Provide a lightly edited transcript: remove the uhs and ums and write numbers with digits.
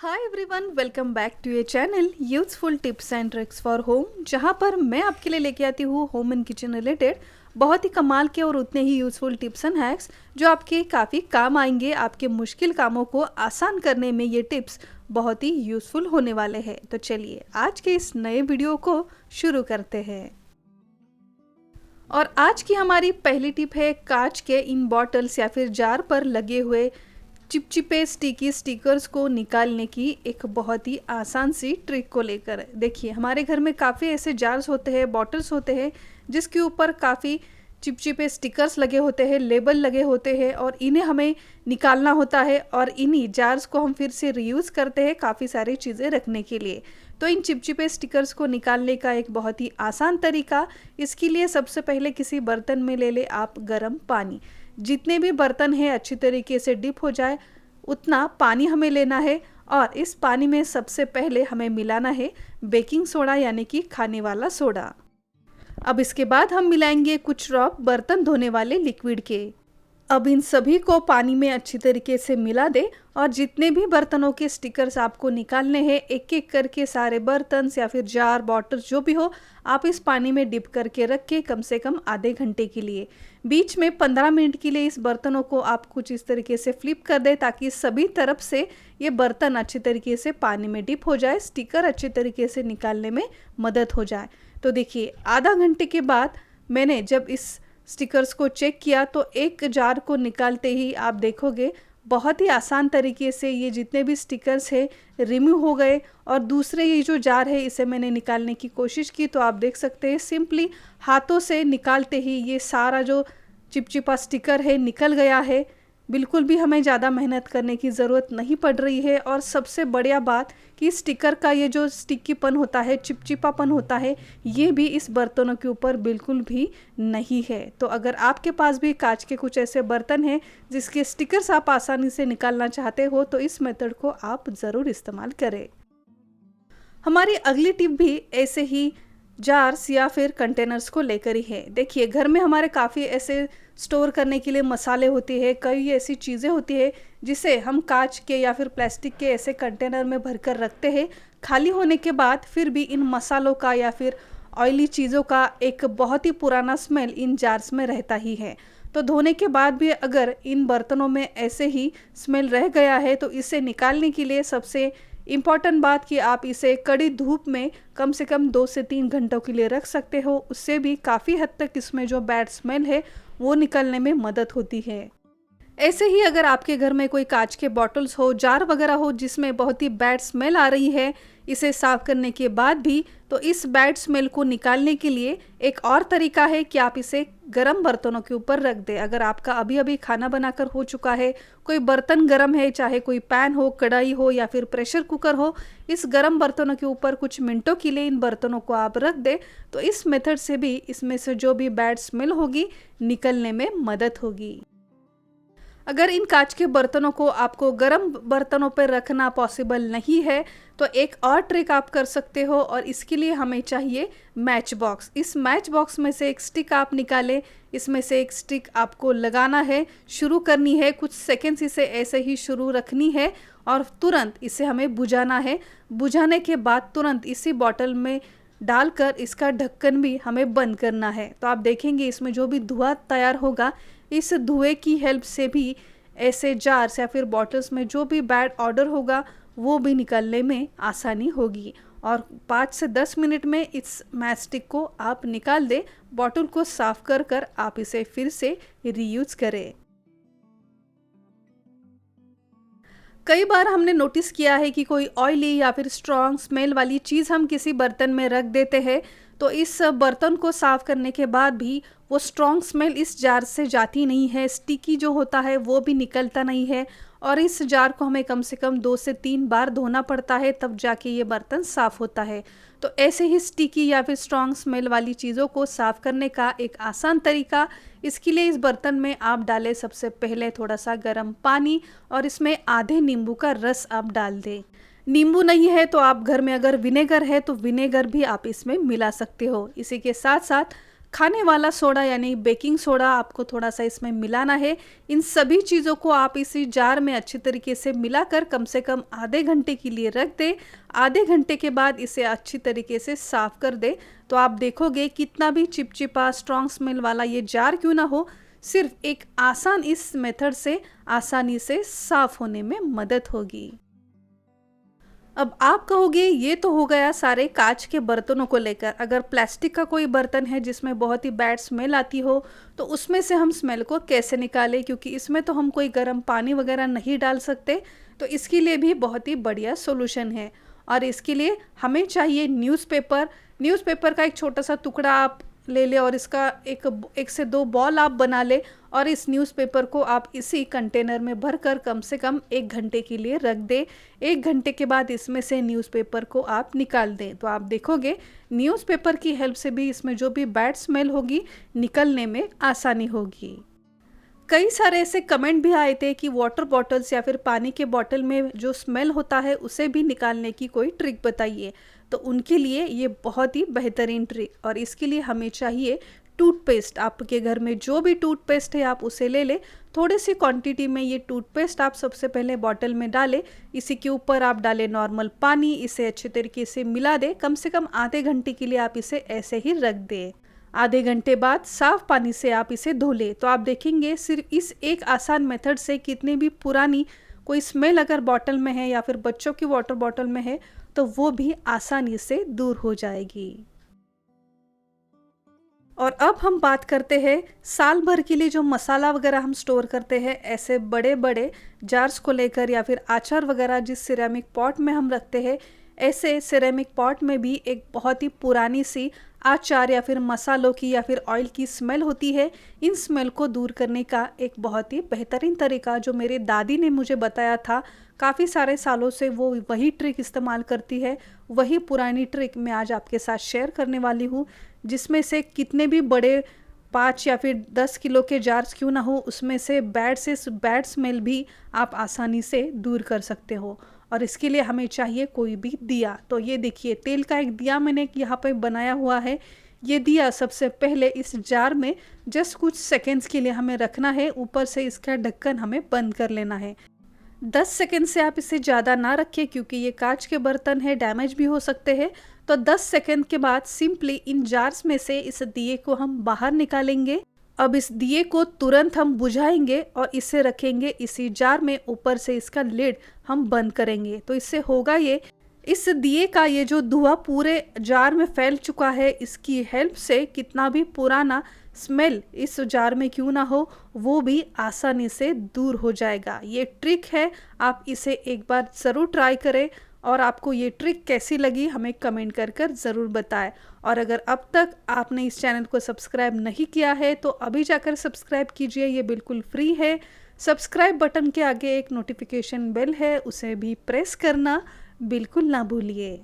Hi everyone, welcome back to your channel useful tips and tricks for home, जहां पर मैं आपके लिए लेके आती हूँ होम एंड किचन रिलेटेड बहुत ही कमाल के और उतने ही यूजफुल टिप्स एंड हैक्स जो आपके काफ़ी काम आएंगे। आपके मुश्किल कामों को आसान करने में ये टिप्स बहुत ही यूजफुल होने वाले हैं। तो चलिए आज के इस नए वीडियो को शुरू करते हैं। और आज की हमारी पहली टिप है कांच के इन बॉटल्स या फिर जार पर लगे हुए चिपचिपे स्टिकी स्टिकर्स को निकालने की एक बहुत ही आसान सी ट्रिक को लेकर। देखिए, हमारे घर में काफ़ी ऐसे जार्स होते हैं, बॉटल्स होते हैं जिसके ऊपर काफ़ी चिपचिपे स्टिकर्स लगे होते हैं, लेबल लगे होते हैं और इन्हें हमें निकालना होता है और इन्हीं जार्स को हम फिर से रीयूज़ करते हैं काफ़ी सारी चीज़ें रखने के लिए। तो इन चिपचिपे स्टिकर्स को निकालने का एक बहुत ही आसान तरीका, इसके लिए सबसे पहले किसी बर्तन में ले ले आप गर्म पानी। जितने भी बर्तन हैं अच्छी तरीके से डिप हो जाए उतना पानी हमें लेना है और इस पानी में सबसे पहले हमें मिलाना है बेकिंग सोडा यानी कि खाने वाला सोडा। अब इसके बाद हम मिलाएंगे कुछ ड्रॉप बर्तन धोने वाले लिक्विड के। अब इन सभी को पानी में अच्छी तरीके से मिला दे और जितने भी बर्तनों के स्टिकर्स आपको निकालने हैं, एक एक करके सारे बर्तन या फिर जार बॉटल्स जो भी हो, आप इस पानी में डिप करके रख के कम से कम आधे घंटे के लिए, बीच में 15 मिनट के लिए इस बर्तनों को आप कुछ इस तरीके से फ्लिप कर दें ताकि सभी तरफ से ये बर्तन अच्छी तरीके से पानी में डिप हो जाए, स्टिकर अच्छी तरीके से निकालने में मदद हो जाए। तो देखिए, आधा घंटे के बाद मैंने जब इस स्टिकर्स को चेक किया तो एक जार को निकालते ही आप देखोगे बहुत ही आसान तरीके से ये जितने भी स्टिकर्स हैं रिमूव हो गए। और दूसरे ये जो जार है इसे मैंने निकालने की कोशिश की तो आप देख सकते हैं सिंपली हाथों से निकालते ही ये सारा जो चिपचिपा स्टिकर है निकल गया है। बिल्कुल भी हमें ज़्यादा मेहनत करने की ज़रूरत नहीं पड़ रही है। और सबसे बढ़िया बात कि स्टिकर का ये जो स्टिकीपन होता है, चिपचिपापन होता है, ये भी इस बर्तनों के ऊपर बिल्कुल भी नहीं है। तो अगर आपके पास भी कांच के कुछ ऐसे बर्तन हैं जिसके स्टिकर्स आप आसानी से निकालना चाहते हो तो इस मेथड को आप ज़रूर इस्तेमाल करें। हमारी अगली टिप भी ऐसे ही जार्स या फिर कंटेनर्स को लेकर ही है। देखिए, घर में हमारे काफ़ी ऐसे स्टोर करने के लिए मसाले होते हैं, कई ऐसी चीज़ें होती है जिसे हम कांच के या फिर प्लास्टिक के ऐसे कंटेनर में भरकर रखते हैं। खाली होने के बाद फिर भी इन मसालों का या फिर ऑयली चीज़ों का एक बहुत ही पुराना स्मेल इन जार्स में रहता ही है। तो धोने के बाद भी अगर इन बर्तनों में ऐसे ही स्मेल रह गया है तो इसे निकालने के लिए सबसे इम्पॉर्टेंट बात कि आप इसे कड़ी धूप में कम से कम 2 से 3 घंटों के लिए रख सकते हो। उससे भी काफ़ी हद तक इसमें जो बैड स्मेल है वो निकलने में मदद होती है। ऐसे ही अगर आपके घर में कोई कांच के बॉटल्स हो, जार वगैरह हो जिसमें बहुत ही बैड स्मेल आ रही है इसे साफ करने के बाद भी, तो इस बैड स्मेल को निकालने के लिए एक और तरीका है कि आप इसे गरम बर्तनों के ऊपर रख दें। अगर आपका अभी अभी खाना बनाकर हो चुका है, कोई बर्तन गरम है, चाहे कोई पैन हो, कढ़ाई हो या फिर प्रेशर कुकर हो, इस गरम बर्तनों के ऊपर कुछ मिनटों के लिए इन बर्तनों को आप रख दें तो इस मेथड से भी इसमें से जो भी बैड स्मेल होगी निकलने में मदद होगी। अगर इन कांच के बर्तनों को आपको गर्म बर्तनों पर रखना पॉसिबल नहीं है तो एक और ट्रिक आप कर सकते हो और इसके लिए हमें चाहिए मैच बॉक्स। इस मैच बॉक्स में से एक स्टिक आप निकालें, इसमें से एक स्टिक आपको लगाना है, शुरू करनी है, कुछ सेकेंड्स इसे ऐसे ही शुरू रखनी है और तुरंत इसे हमें बुझाना है। बुझाने के बाद तुरंत इसी बॉटल में डालकर इसका ढक्कन भी हमें बंद करना है। तो आप देखेंगे इसमें जो भी धुआं तैयार होगा, इस धुएं की हेल्प से भी ऐसे जार्स या फिर बॉटल्स में जो भी बैड ऑर्डर होगा वो भी निकलने में आसानी होगी। और 5 से 10 मिनट में इस मैच स्टिक को आप निकाल दें, बॉटल को साफ कर कर आप इसे फिर से रीयूज करें। कई बार हमने नोटिस किया है कि कोई ऑयली या फिर स्ट्रॉन्ग स्मेल वाली चीज़ हम किसी बर्तन में रख देते हैं तो इस बर्तन को साफ करने के बाद भी वो स्ट्रॉन्ग स्मेल इस जार से जाती नहीं है, स्टिकी जो होता है वो भी निकलता नहीं है और इस जार को हमें कम से कम 2 से 3 बार धोना पड़ता है तब जाके ये बर्तन साफ़ होता है। तो ऐसे ही स्टिकी या फिर स्ट्रॉन्ग स्मेल वाली चीज़ों को साफ़ करने का एक आसान तरीका, इसके लिए इस बर्तन में आप डालें सबसे पहले थोड़ा सा गर्म पानी और इसमें आधे नींबू का रस आप डाल दें। नींबू नहीं है तो आप घर में अगर विनेगर है तो विनेगर भी आप इसमें मिला सकते हो। इसी के साथ साथ खाने वाला सोडा यानी बेकिंग सोडा आपको थोड़ा सा इसमें मिलाना है। इन सभी चीज़ों को आप इसी जार में अच्छी तरीके से मिलाकर कम से कम आधे घंटे के लिए रख दें। आधे घंटे के बाद इसे अच्छी तरीके से साफ़ कर दें। तो आप देखोगे कितना भी चिपचिपा स्ट्रॉन्ग स्मेल वाला ये जार क्यों ना हो, सिर्फ एक आसान इस मेथड से आसानी से साफ़ होने में मदद होगी। अब आप कहोगे ये तो हो गया सारे कांच के बर्तनों को लेकर। अगर प्लास्टिक का कोई बर्तन है जिसमें बहुत ही बैड स्मेल आती हो, तो उसमें से हम स्मेल को कैसे निकालें, क्योंकि इसमें तो हम कोई गर्म पानी वगैरह नहीं डाल सकते। तो इसके लिए भी बहुत ही बढ़िया सॉल्यूशन है। और इसके लिए हमें चाहिए न्यूज़पेपर। न्यूज़पेपर का एक छोटा सा टुकड़ा आप ले ले और इसका एक से दो बॉल आप बना ले और इस न्यूज़पेपर को आप इसी कंटेनर में भरकर कम से कम 1 घंटे के लिए रख दें। 1 घंटे के बाद इसमें से न्यूज़पेपर को आप निकाल दें। तो आप देखोगे न्यूज़पेपर की हेल्प से भी इसमें जो भी बैड स्मेल होगी निकलने में आसानी होगी। कई सारे ऐसे कमेंट भी आए थे कि वाटर बॉटल्स या फिर पानी के बॉटल में जो स्मेल होता है उसे भी निकालने की कोई ट्रिक बताइए। तो उनके लिए ये बहुत ही बेहतरीन ट्रिक, और इसके लिए हमें चाहिए टूथपेस्ट। आपके घर में जो भी टूथपेस्ट है आप उसे ले लें। थोड़ी सी क्वांटिटी में ये टूथपेस्ट आप सबसे पहले बॉटल में डालें। इसी के ऊपर आप डालें नॉर्मल पानी, इसे अच्छे तरीके से मिला दें। कम से कम आधे घंटे के लिए आप इसे ऐसे ही रख दें। आधे घंटे बाद साफ पानी से आप इसे धो लें। तो आप देखेंगे सिर्फ इस एक आसान मेथड से कितनी भी पुरानी कोई स्मेल अगर बॉटल में है या फिर बच्चों की वाटर बॉटल में है तो वो भी आसानी से दूर हो जाएगी। और अब हम बात करते हैं साल भर के लिए जो मसाला वगैरह हम स्टोर करते हैं ऐसे बड़े बड़े जार्स को लेकर, या फिर अचार वगैरह जिस सिरेमिक पॉट में हम रखते हैं, ऐसे सिरेमिक पॉट में भी एक बहुत ही पुरानी सी अचार या फिर मसालों की या फिर ऑयल की स्मेल होती है। इन स्मेल को दूर करने का एक बहुत ही बेहतरीन तरीका जो मेरे दादी ने मुझे बताया था, काफ़ी सारे सालों से वो वही ट्रिक इस्तेमाल करती है। वही पुरानी ट्रिक मैं आज आपके साथ शेयर करने वाली हूँ, जिसमें से कितने भी बड़े 5 या फिर 10 किलो के जार्स क्यों ना हो, उसमें से बैड स्मेल भी आप आसानी से दूर कर सकते हो। और इसके लिए हमें चाहिए कोई भी दिया। तो ये देखिए तेल का एक दिया मैंने यहाँ पे बनाया हुआ है। ये दिया सबसे पहले इस जार में जस्ट कुछ सेकेंड्स के लिए हमें रखना है। ऊपर से इसका ढक्कन हमें बंद कर लेना है। 10 सेकेंड से आप इसे ज़्यादा ना रखें, क्योंकि ये कांच के बर्तन है, डैमेज भी हो सकते हैं। तो 10 सेकेंड के बाद सिंपली इन जार्स में से इस दिए को हम बाहर निकालेंगे। अब इस दिए को तुरंत हम बुझाएंगे और इसे रखेंगे इसी जार में। ऊपर से इसका लिड हम बंद करेंगे। तो इससे होगा ये, इस दिए का ये जो धुआं पूरे जार में फैल चुका है, इसकी हेल्प से कितना भी पुराना स्मेल इस जार में क्यों ना हो वो भी आसानी से दूर हो जाएगा। ये ट्रिक है, आप इसे एक बार ज़रूर ट्राई करें। और आपको ये ट्रिक कैसी लगी हमें कमेंट कर ज़रूर बताएं। और अगर अब तक आपने इस चैनल को सब्सक्राइब नहीं किया है तो अभी जाकर सब्सक्राइब कीजिए, ये बिल्कुल फ्री है। सब्सक्राइब बटन के आगे एक नोटिफिकेशन बेल है, उसे भी प्रेस करना बिल्कुल ना भूलिए।